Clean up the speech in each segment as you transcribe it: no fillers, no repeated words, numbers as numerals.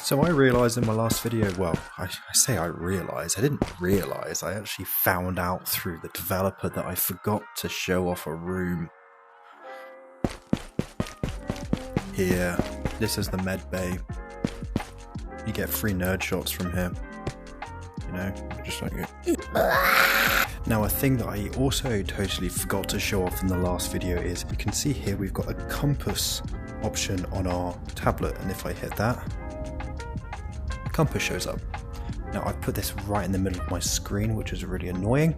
So I realised in my last video, well, I say I realised, I didn't realise, I actually found out through the developer that I forgot to show off a room. Here, this is the med bay. You get free nerd shots from here. You know, just like it. Now a thing that I also totally forgot to show off in the last video is, you can see here we've got a compass option on our tablet, and if I hit that, compass shows up. Now I've put this right in the middle of my screen, which is really annoying,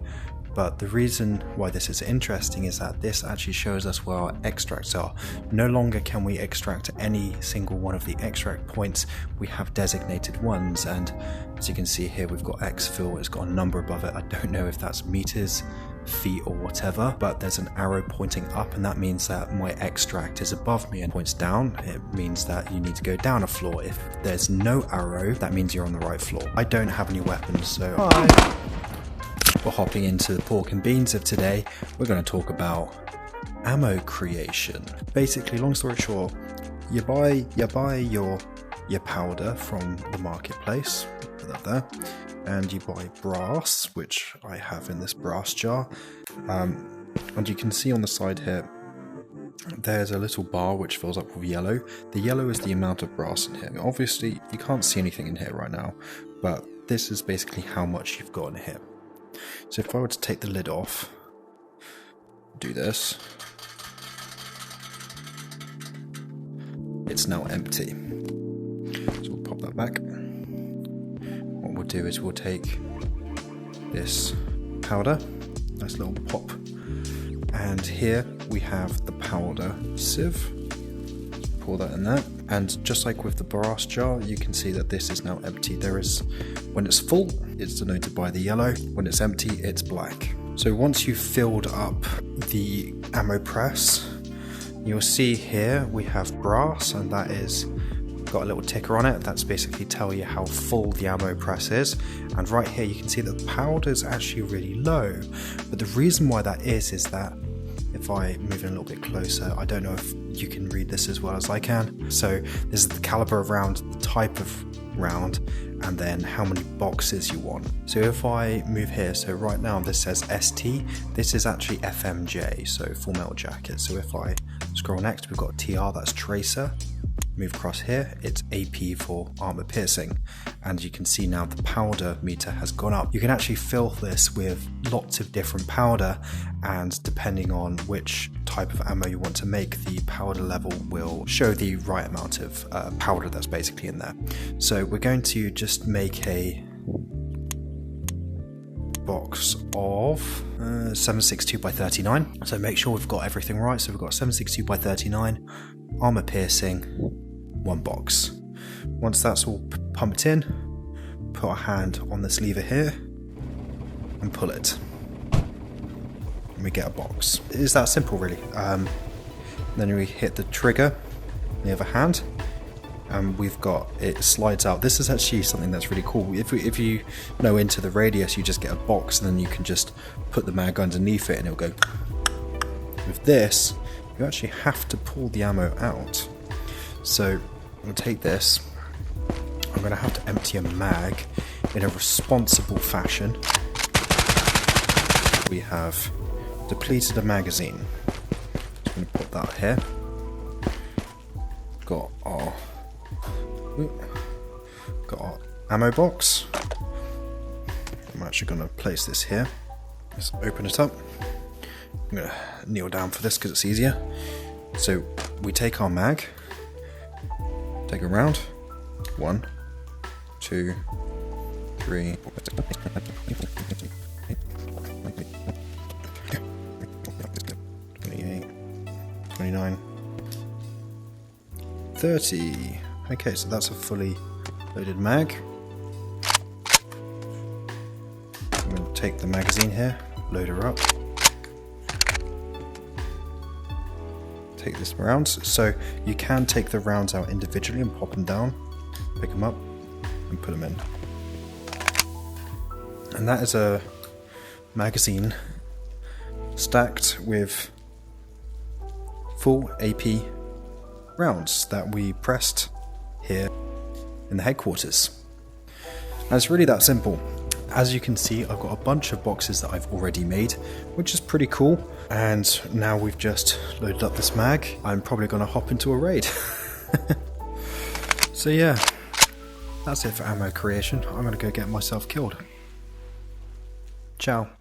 but the reason why this is interesting is that this actually shows us where our extracts are. No longer can we extract any single one of the extract points, we have designated ones, and as you can see here we've got exfil, it's got a number above it. I don't know if that's meters, feet or whatever, but there's an arrow pointing up, and that means that my extract is above me, and points down, it means that you need to go down a floor. If there's no arrow, that means you're on the right floor. I don't have any weapons, so we're hopping into the pork and beans of today. We're going to talk about ammo creation. Basically, long story short, you buy your powder from the marketplace, put that there, and you buy brass, which I have in this brass jar, and you can see on the side here there's a little bar which fills up with yellow. The yellow is the amount of brass in here. Obviously you can't see anything in here right now, but this is basically how much you've got in here. So if I were to take the lid off, do this, it's now empty. So we'll pop that back. What we'll do is we'll take this powder, nice little pop, and here we have the powder sieve. Pour that in there, and just like with the brass jar, you can see that this is now empty. There is, when it's full, it's denoted by the yellow. When it's empty, it's black. So once you've filled up the ammo press, you'll see here we have brass, and that is got a little ticker on it. That's basically tell you how full the ammo press is. And right here you can see that the powder is actually really low. But the reason why that is that if I move in a little bit closer, I don't know if you can read this as well as I can. So this is the caliber of round, the type of round, and then how many boxes you want. So if I move here, so right now this says ST, this is actually FMJ, so full metal jacket. So if I scroll next, we've got TR, that's tracer. Move across here, it's AP for armor piercing, and you can see now the powder meter has gone up. You can actually fill this with lots of different powder, and depending on which type of ammo you want to make, the powder level will show the right amount of powder that's basically in there. So we're going to just make a box of 762 by 39. So make sure we've got everything right. So we've got 762 by 39, armor piercing, one box. Once that's all pumped in, put our hand on this lever here and pull it, and we get a box. It is that simple, really. Then we hit the trigger on the other hand, and we've got, it slides out. This is actually something that's really cool. If you know into the radius, you just get a box, and then you can just put the mag underneath it and it'll go. With this, you actually have to pull the ammo out. So I'm going to take this, I'm going to have to empty a mag in a responsible fashion. We have depleted a magazine. I'm going to put that here. Got our ammo box. I'm actually going to place this here. Let's open it up. I'm going to kneel down for this because it's easier. So we take our mag, take a round, 1, 2, 3, 28, 29, 30. Okay, so that's a fully loaded mag. I'm going to take the magazine here, load her up. Take this rounds, so you can take the rounds out individually and pop them down, pick them up and put them in. And that is a magazine stacked with full AP rounds that we pressed here in the headquarters. And it's really that simple. As you can see, I've got a bunch of boxes that I've already made, which is pretty cool. And now we've just loaded up this mag. I'm probably going to hop into a raid. So yeah, that's it for ammo creation. I'm going to go get myself killed. Ciao.